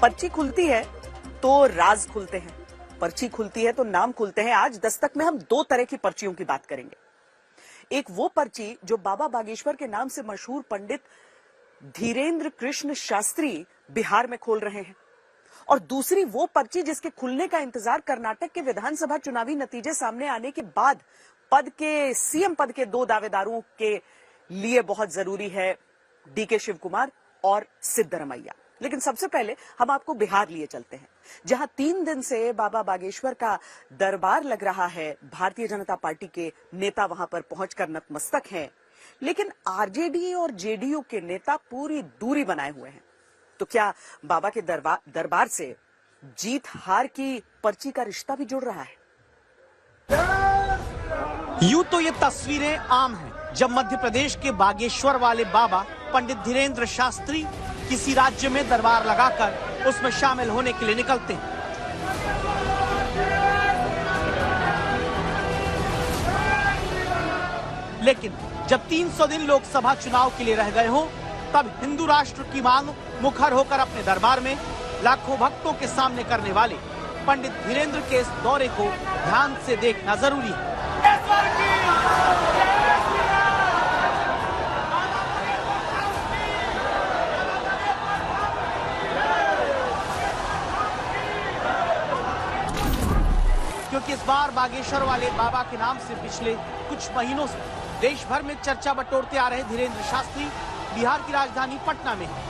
पर्ची खुलती है तो राज खुलते हैं, पर्ची खुलती है तो नाम खुलते हैं। आज दस्तक में हम दो तरह की पर्चियों की बात करेंगे। एक वो पर्ची जो बाबा बागेश्वर के नाम से मशहूर पंडित धीरेन्द्र कृष्ण शास्त्री बिहार में खोल रहे हैं, और दूसरी वो पर्ची जिसके खुलने का इंतजार कर्नाटक के विधानसभा चुनावी नतीजे सामने आने के बाद सीएम पद के दो दावेदारों के लिए बहुत जरूरी है, डीके शिव कुमार और सिद्धरमैया। लेकिन सबसे पहले हम आपको बिहार लिए चलते हैं, जहां 3 दिन से बाबा बागेश्वर का दरबार लग रहा है। भारतीय जनता पार्टी के नेता वहां पर पहुंचकर नतमस्तक हैं, लेकिन आरजेडी और जेडीयू के नेता पूरी दूरी बनाए हुए हैं। तो क्या बाबा के दरबार से जीत हार की पर्ची का रिश्ता भी जुड़ रहा है? यूं तो ये तस्वीरें आम हैं जब मध्य प्रदेश के बागेश्वर वाले बाबा पंडित धीरेन्द्र शास्त्री किसी राज्य में दरबार लगाकर उसमें शामिल होने के लिए निकलते हैं। लेकिन जब 300 दिन लोकसभा चुनाव के लिए रह गए हों, तब हिंदू राष्ट्र की मांग मुखर होकर अपने दरबार में लाखों भक्तों के सामने करने वाले पंडित धीरेन्द्र के इस दौरे को ध्यान से देखना जरूरी है। क्योंकि इस बार बागेश्वर वाले बाबा के नाम से पिछले कुछ महीनों से देश भर में चर्चा बटोरते आ रहे धीरेन्द्र शास्त्री बिहार की राजधानी पटना में हैं।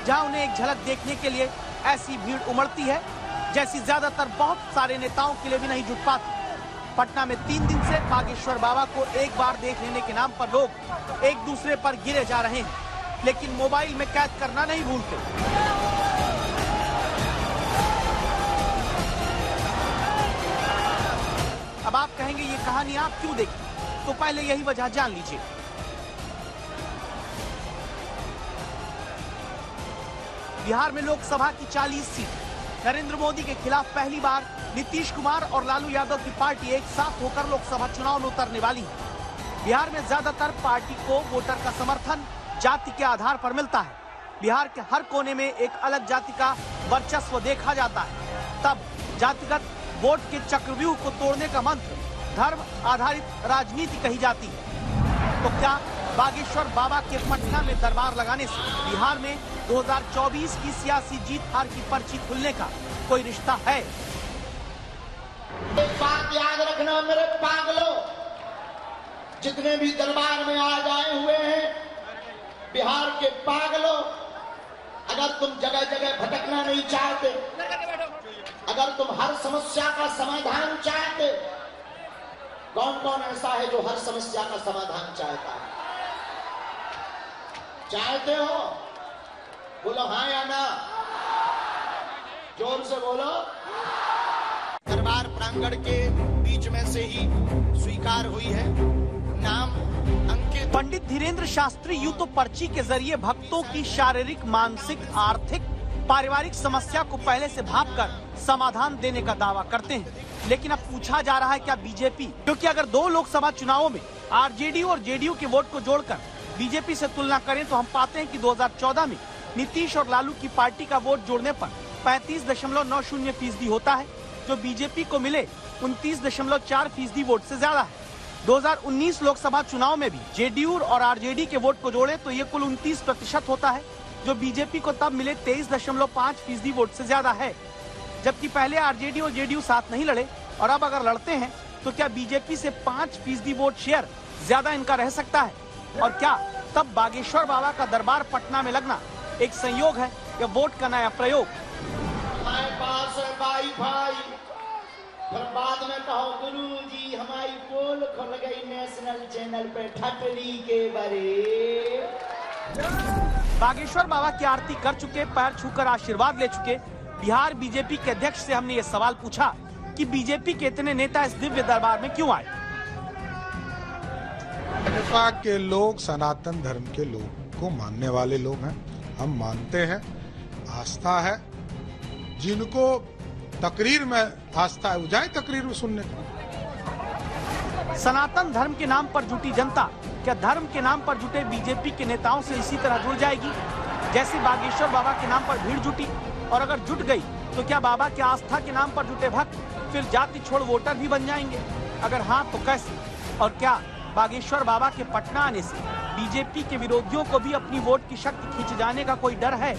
जहां उन्हें एक झलक देखने के लिए ऐसी भीड़ उमड़ती है जैसी ज्यादातर बहुत सारे नेताओं के लिए भी नहीं जुट पाती। पटना में 3 दिन से बागेश्वर बाबा को एक बार देख लेने के नाम पर लोग एक दूसरे पर गिरे जा रहे हैं, लेकिन मोबाइल में कैद करना नहीं भूलते। अब आप कहेंगे ये कहानी आप क्यों देखी, तो पहले यही वजह जान लीजिए। बिहार में लोकसभा की 40 सीट नरेंद्र मोदी के खिलाफ पहली बार नीतीश कुमार और लालू यादव की पार्टी एक साथ होकर लोकसभा चुनाव में उतरने वाली है। बिहार में ज्यादातर पार्टी को वोटर का समर्थन जाति के आधार पर मिलता है। बिहार के हर कोने में एक अलग जाति का वर्चस्व देखा जाता है। तब जातिगत वोट के चक्रव्यूह को तोड़ने का मंत्र धर्म आधारित राजनीति कही जाती है। तो क्या बागेश्वर बाबा के पटना में दरबार लगाने से बिहार में 2024 की सियासी जीत हार की पर्ची खुलने का कोई रिश्ता है? एक बात याद रखना मेरे पागलों, जितने भी दरबार में आज आए हुए हैं बिहार के पागलों, अगर तुम जगह जगह भटकना नहीं चाहते, अगर तुम हर समस्या का समाधान चाहते, कौन कौन ऐसा है जो हर समस्या का समाधान चाहता है? चाहते हो? बोलो हाँ या ना, जोर से बोलो। दरबार प्रांगण के बीच में से ही स्वीकार हुई है नाम अंकित। पंडित धीरेन्द्र शास्त्री यूं तो पर्ची के जरिए भक्तों की शारीरिक, मानसिक, आर्थिक, पारिवारिक समस्या को पहले से भांपकर समाधान देने का दावा करते हैं, लेकिन अब पूछा जा रहा है क्या बीजेपी, क्योंकि अगर 2 लोकसभा चुनावों में आरजेडी और जेडीयू के वोट को जोड़कर बीजेपी से तुलना करें तो हम पाते हैं कि 2014 में नीतीश और लालू की पार्टी का वोट जोड़ने पर 35.90% होता है, जो बीजेपी को मिले 29.4% वोट से ज्यादा है। 2019 लोकसभा चुनाव में भी जेडीयू और आरजेडी के वोट को जोड़े तो ये कुल 29% होता है, जो बीजेपी को तब मिले 23.5% वोट से ज्यादा है। जबकि पहले आरजेडी और जेडीयू साथ नहीं लड़े, और अब अगर लड़ते हैं तो क्या बीजेपी से 5% वोट शेयर ज्यादा इनका रह सकता है? और क्या तब बागेश्वर बाबा का दरबार पटना में लगना एक संयोग है या वोट का नया प्रयोग? हमारे पास है वाईफाई, फिर बाद में कहो गुरुजी हमारी पोल खुल गई नेशनल चैनल पे ठटरी के बरे। बागेश्वर बाबा की आरती कर चुके, पैर छूकर आशीर्वाद ले चुके बिहार बीजेपी के अध्यक्ष से हमने ये सवाल पूछा कि बीजेपी के इतने नेता इस दिव्य दरबार में क्यों आए? भाजपा के लोग सनातन धर्म के लोग को मानने वाले लोग हैं, हम मानते हैं, आस्था है। जिनको तकरीर में आस्था है वो जाए तकरीर में सुनने को। सनातन धर्म के नाम पर जुटी जनता क्या धर्म के नाम पर जुटे बीजेपी के नेताओं से इसी तरह जुड़ जाएगी जैसे बागेश्वर बाबा के नाम पर भीड़ जुटी? और अगर जुट गई तो क्या बाबा की आस्था के नाम पर जुटे भक्त फिर जाति छोड़ वोटर भी बन जाएंगे? अगर हाँ तो कैसे? और क्या बागेश्वर बाबा के पटना आने से बीजेपी के विरोधियों को भी अपनी वोट की शक्ति खींच जाने का कोई डर है?